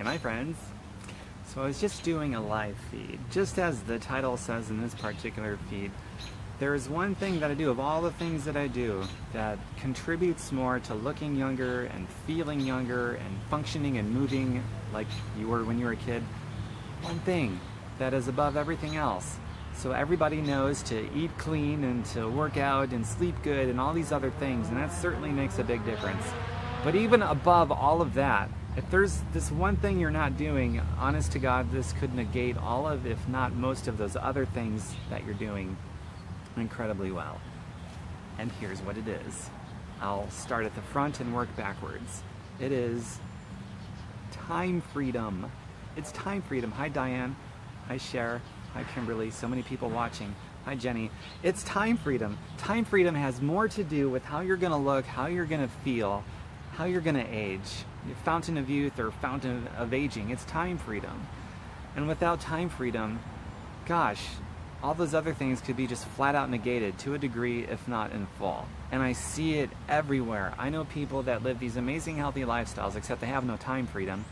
Hi, my friends. So I was just doing a live feed. Just as the title says in this particular feed, there is one thing that I do, of all the things that I do, that contributes more to looking younger and feeling younger and functioning and moving like you were when you were a kid. One thing that is above everything else. So everybody knows to eat clean and to work out and sleep good and all these other things, and that certainly makes a big difference. But even above all of that, if there's this one thing you're not doing, honest to God, this could negate all of, if not most of those other things that you're doing incredibly well. And here's what it is. I'll start at the front and work backwards. It is time freedom. It's time freedom. Hi, Diane. Hi, Cher. Hi, Kimberly. So many people watching. Hi, Jenny. It's time freedom. Time freedom has more to do with how you're going to look, how you're going to feel, how you're going to age. Fountain of youth or fountain of aging. It's time freedom. And without time freedom, gosh, all those other things could be just flat out negated to a degree, if not in full. And I see it everywhere. I know people that live these amazing healthy lifestyles, except they have no time freedom,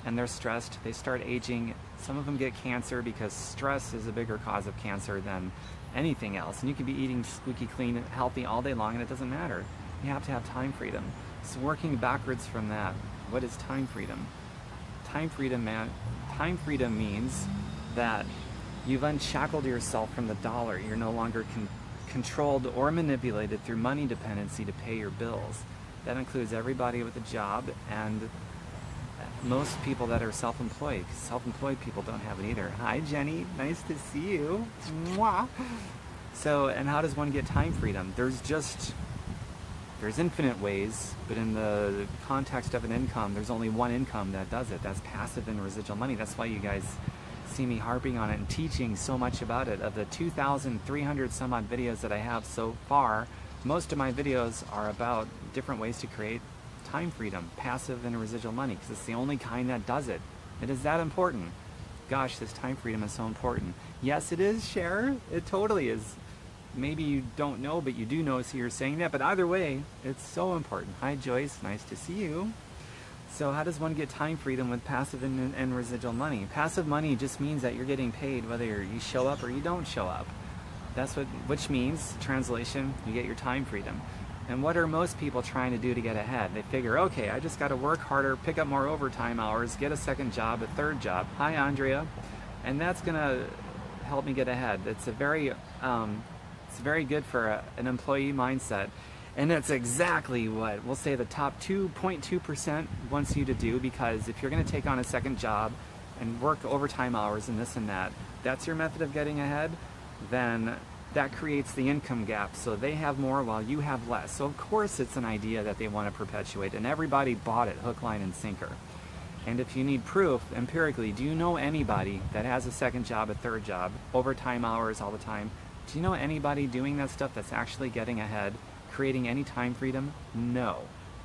and they're stressed. They start aging. Some of them get cancer because stress is a bigger cause of cancer than anything else. And you can be eating squeaky clean, healthy all day long, and it doesn't matter. You have to have time freedom. So working backwards from that, what is time freedom? Time freedom means that you've unshackled yourself from the dollar. You're no longer controlled or manipulated through money dependency to pay your bills. That includes everybody with a job and most people that are self-employed. Self-employed people don't have it either. Hi, Jenny. Nice to see you. Mwah. So, and how does one get time freedom? There's infinite ways, but in the context of an income, there's only one income that does it. That's passive and residual money. That's why you guys see me harping on it and teaching so much about it. Of the 2,300 some odd videos that I have so far, most of my videos are about different ways to create time freedom, passive and residual money, because it's the only kind that does it. It is that important. Gosh, this time freedom is so important. Yes, it is, Cher. It totally is. Maybe you don't know, but you do know, so you're saying that. But either way, it's so important. Hi, Joyce. Nice to see you. So how does one get time freedom with passive and residual money? Passive money just means that you're getting paid whether you show up or you don't show up. Which means, translation, you get your time freedom. And what are most people trying to do to get ahead? They figure, okay, I just got to work harder, pick up more overtime hours, get a second job, a third job. Hi, Andrea. And that's going to help me get ahead. It's very good for an employee mindset. And that's exactly what we'll say the top 2.2% wants you to do, because if you're going to take on a second job and work overtime hours and this and that, that's your method of getting ahead, then that creates the income gap. So they have more while you have less. So of course it's an idea that they want to perpetuate, and everybody bought it hook, line, and sinker. And if you need proof, empirically, do you know anybody that has a second job, a third job, overtime hours all the time? Do you know anybody doing that stuff that's actually getting ahead, creating any time freedom? No.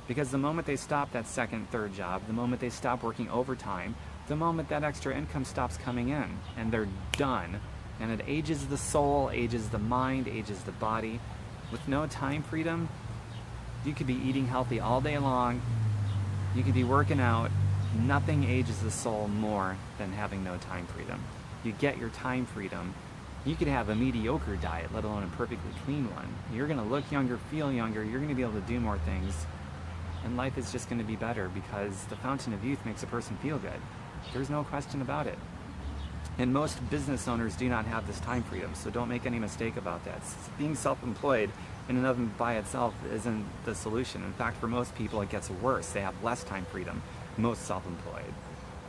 Because the moment they stop that second, third job, the moment they stop working overtime, the moment that extra income stops coming in, and they're done. And it ages the soul, ages the mind, ages the body. With no time freedom, you could be eating healthy all day long, you could be working out. Nothing ages the soul more than having no time freedom. You get your time freedom. You could have a mediocre diet, let alone a perfectly clean one. You're going to look younger, feel younger, you're going to be able to do more things, and life is just going to be better, because the fountain of youth makes a person feel good. There's no question about it. And most business owners do not have this time freedom, so don't make any mistake about that. Being self-employed in and of by itself isn't the solution. In fact, for most people it gets worse. They have less time freedom, most self-employed.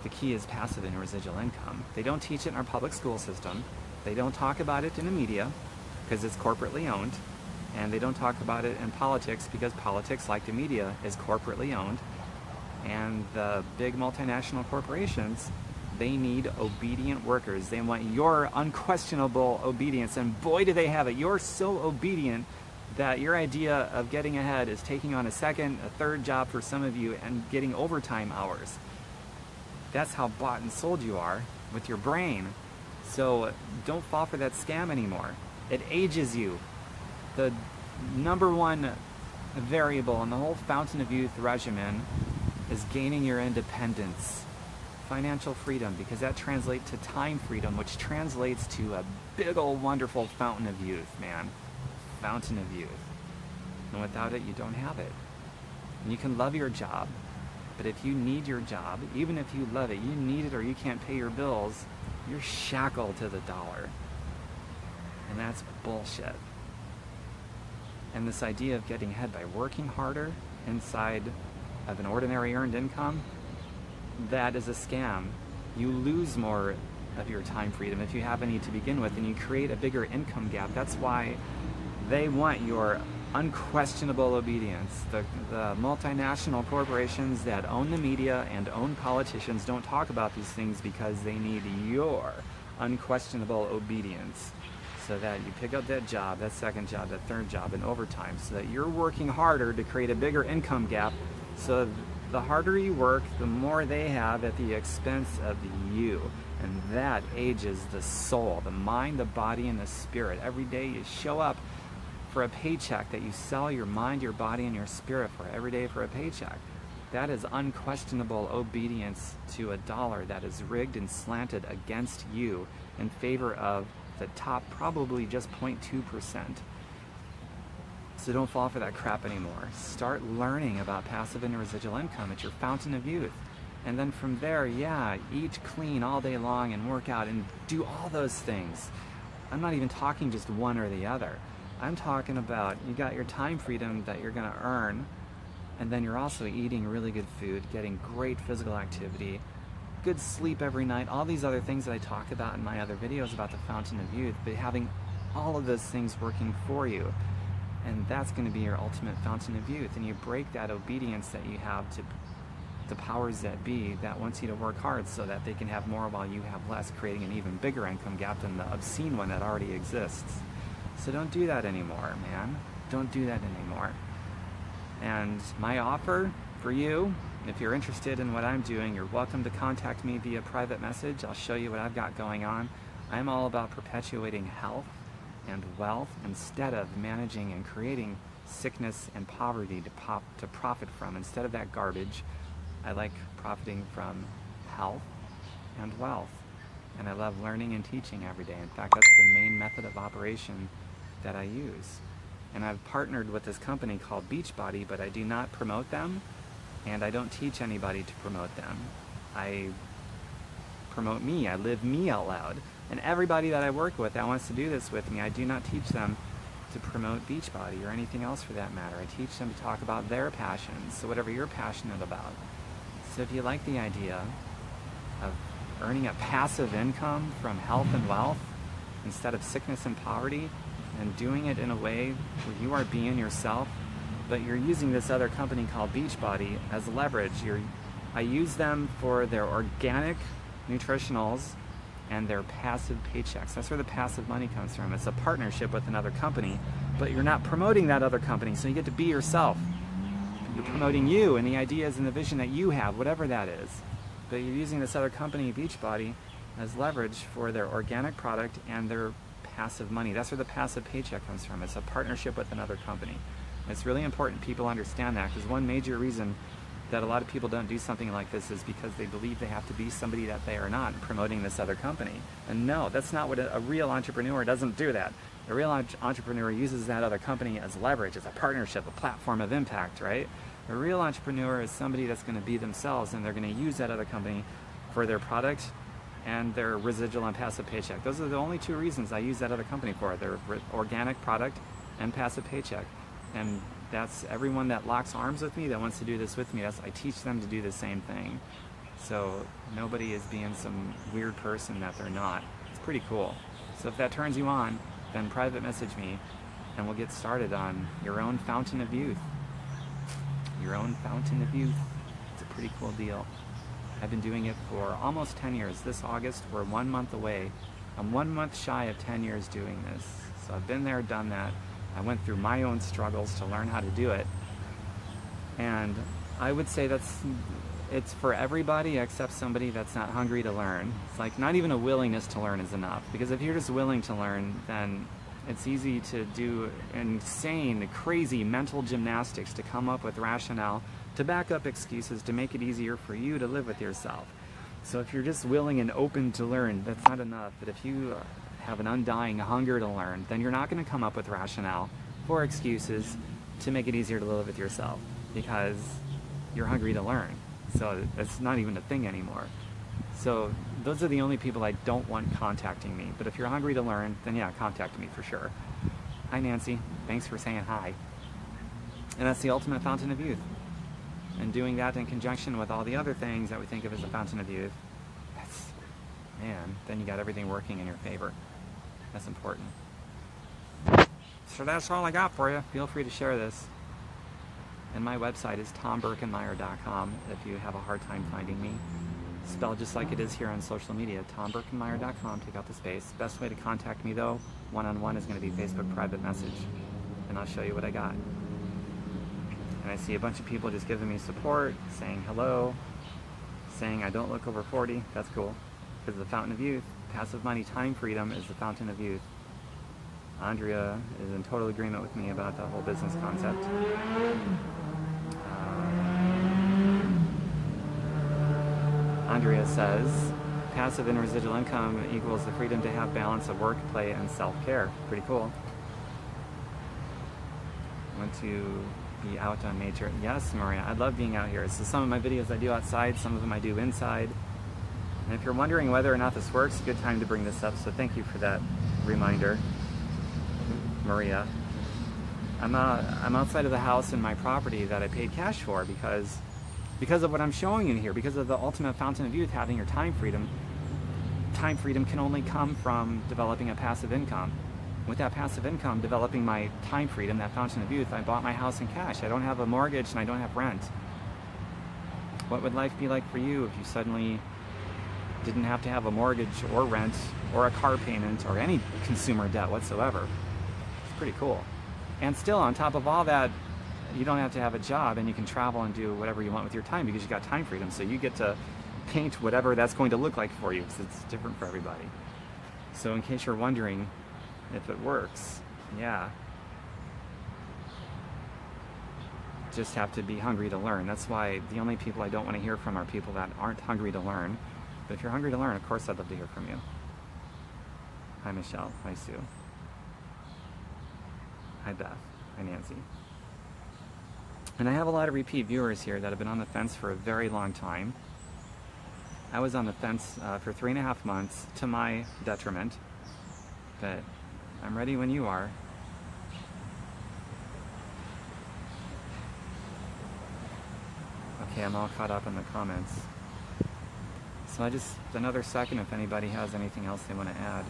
The key is passive and residual income. They don't teach it in our public school system. They don't talk about it in the media because it's corporately owned. And they don't talk about it in politics because politics, like the media, is corporately owned. And the big multinational corporations, they need obedient workers. They want your unquestionable obedience, and boy do they have it. You're so obedient that your idea of getting ahead is taking on a second, a third job for some of you and getting overtime hours. That's how bought and sold you are with your brain. So don't fall for that scam anymore. It ages you. The number one variable in the whole Fountain of Youth regimen is gaining your independence. financial freedom, because that translates to time freedom, which translates to a big old wonderful fountain of youth, man. Fountain of youth. And without it, you don't have it. And you can love your job, but if you need your job, even if you love it, you need it or you can't pay your bills, you're shackled to the dollar. And that's bullshit. And this idea of getting ahead by working harder inside of an ordinary earned income, that is a scam. You lose more of your time freedom if you have any to begin with, and you create a bigger income gap. That's why they want your unquestionable obedience. The multinational corporations that own the media and own politicians don't talk about these things because they need your unquestionable obedience, so that you pick up that job, that second job, that third job, and overtime, so that you're working harder to create a bigger income gap. So the harder you work, the more they have at the expense of you. And that ages the soul, the mind, the body, and the spirit. Every day you show up for a paycheck, that you sell your mind, your body, and your spirit for every day for a paycheck. That is unquestionable obedience to a dollar that is rigged and slanted against you in favor of the top probably just 0.2%. So don't fall for that crap anymore. Start learning about passive and residual income. It's your fountain of youth. And then from there, yeah, eat clean all day long and work out and do all those things. I'm not even talking just one or the other. I'm talking about you got your time freedom that you're going to earn, and then you're also eating really good food, getting great physical activity, good sleep every night, all these other things that I talk about in my other videos about the fountain of youth, but having all of those things working for you. And that's going to be your ultimate fountain of youth. And you break that obedience that you have to the powers that be that wants you to work hard so that they can have more while you have less, creating an even bigger income gap than the obscene one that already exists. So don't do that anymore, man. Don't do that anymore. And my offer for you, if you're interested in what I'm doing, you're welcome to contact me via private message. I'll show you what I've got going on. I'm all about perpetuating health and wealth instead of managing and creating sickness and poverty to profit from. Instead of that garbage, I like profiting from health and wealth. And I love learning and teaching every day. In fact, that's the main method of operation that I use. And I've partnered with this company called Beachbody, but I do not promote them, and I don't teach anybody to promote them. I promote me. I live me out loud. And everybody that I work with that wants to do this with me, I do not teach them to promote Beachbody or anything else for that matter. I teach them to talk about their passions, so whatever you're passionate about. So if you like the idea of earning a passive income from health and wealth instead of sickness and poverty, and doing it in a way where you are being yourself, but you're using this other company called Beachbody as leverage. I use them for their organic nutritionals and their passive paychecks. That's where the passive money comes from. It's a partnership with another company, but you're not promoting that other company, so you get to be yourself. You're promoting you and the ideas and the vision that you have, whatever that is. But you're using this other company, Beachbody, as leverage for their organic product and their passive money. That's where the passive paycheck comes from. It's a partnership with another company. It's really important people understand that, because one major reason that a lot of people don't do something like this is because they believe they have to be somebody that they are not, promoting this other company. And no, that's not what a real entrepreneur doesn't do that. A real entrepreneur uses that other company as leverage, as a partnership, a platform of impact, right? A real entrepreneur is somebody that's going to be themselves, and they're going to use that other company for their product and their residual and passive paycheck. Those are the only two reasons I use that other company for, their organic product and passive paycheck. And that's everyone that locks arms with me, that wants to do this with me, I teach them to do the same thing. So nobody is being some weird person that they're not. It's pretty cool. So if that turns you on, then private message me and we'll get started on your own fountain of youth. Your own fountain of youth. It's a pretty cool deal. I've been doing it for almost 10 years. This August, we're 1 month away. I'm 1 month shy of 10 years doing this. So I've been there, done that. I went through my own struggles to learn how to do it. And I would say it's for everybody except somebody that's not hungry to learn. It's like not even a willingness to learn is enough. Because if you're just willing to learn, then it's easy to do insane, crazy mental gymnastics to come up with rationale, to back up excuses, to make it easier for you to live with yourself. So if you're just willing and open to learn, that's not enough. But if you have an undying hunger to learn, then you're not going to come up with rationale or excuses to make it easier to live with yourself, because you're hungry to learn. So it's not even a thing anymore. So those are the only people I don't want contacting me. But if you're hungry to learn, then yeah, contact me for sure. Hi Nancy, thanks for saying hi. And that's the ultimate fountain of youth. And doing that in conjunction with all the other things that we think of as a fountain of youth, man, then you got everything working in your favor. That's important. So that's all I got for you. Feel free to share this. And my website is tombirkenmeyer.com if you have a hard time finding me. Spelled just like it is here on social media, tombirkenmeyer.com, take out the space. Best way to contact me though, one-on-one, is going to be Facebook private message. And I'll show you what I got. And I see a bunch of people just giving me support, saying hello, saying I don't look over 40. That's cool. Because the fountain of youth, passive money, time freedom is the fountain of youth. Andrea is in total agreement with me about the whole business concept. Andrea says, passive and residual income equals the freedom to have balance of work, play, and self-care. Pretty cool. Want to be out on nature? Yes, Maria, I love being out here. So some of my videos I do outside, some of them I do inside. And if you're wondering whether or not this works, a good time to bring this up, so thank you for that reminder, Maria. I'm outside of the house in my property that I paid cash for because of what I'm showing you here, because of the ultimate fountain of youth, having your time freedom. Time freedom can only come from developing a passive income. With that passive income, developing my time freedom, that fountain of youth, I bought my house in cash. I don't have a mortgage and I don't have rent. What would life be like for you if you suddenly didn't have to have a mortgage or rent or a car payment or any consumer debt whatsoever? It's pretty cool. And still, on top of all that, you don't have to have a job and you can travel and do whatever you want with your time because you got time freedom. So you get to paint whatever that's going to look like for you because it's different for everybody. So in case you're wondering if it works, yeah. Just have to be hungry to learn. That's why the only people I don't want to hear from are people that aren't hungry to learn. But if you're hungry to learn, of course I'd love to hear from you. Hi Michelle. Hi Sue. Hi Beth. Hi Nancy. And I have a lot of repeat viewers here that have been on the fence for a very long time. I was on the fence for 3.5 months to my detriment, but I'm ready when you are. Okay, I'm all caught up in the comments. So another second if anybody has anything else they want to add.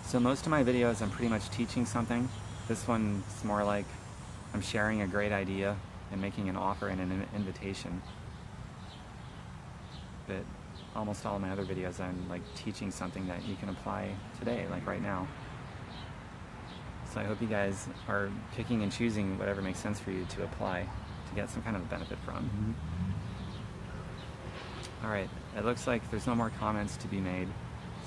So most of my videos I'm pretty much teaching something. This one's more like I'm sharing a great idea and making an offer and an invitation. But almost all of my other videos I'm like teaching something that you can apply today, like right now. So I hope you guys are picking and choosing whatever makes sense for you to apply to get some kind of benefit from. Alright, it looks like there's no more comments to be made.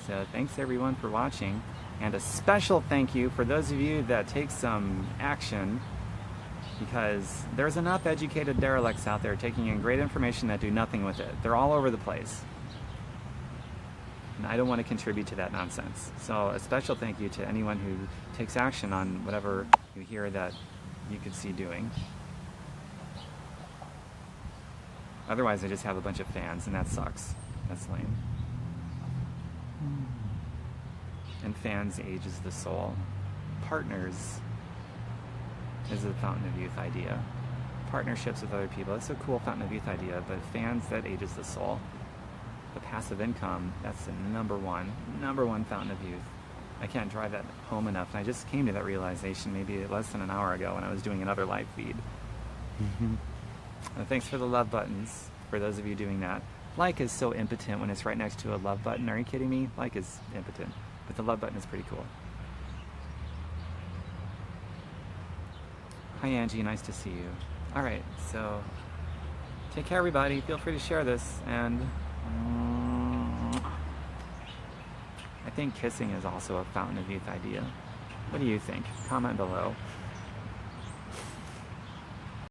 So thanks everyone for watching. And a special thank you for those of you that take some action, because there's enough educated derelicts out there taking in great information that do nothing with it. They're all over the place. And I don't want to contribute to that nonsense. So a special thank you to anyone who takes action on whatever you hear that you could see doing. Otherwise I just have a bunch of fans and that sucks. That's lame. And fans ages the soul. Partners is the fountain of youth idea. Partnerships with other people, that's a cool fountain of youth idea, but fans, that ages the soul. The passive income, that's the number one fountain of youth. I can't drive that home enough, and I just came to that realization maybe less than an hour ago when I was doing another live feed. Thanks for the love buttons, for those of you doing that. Like is so impotent when it's right next to a love button. Are you kidding me? Like is impotent. But the love button is pretty cool. Hi Angie, nice to see you. Alright, so take care everybody. Feel free to share this. And I think kissing is also a fountain of youth idea. What do you think? Comment below.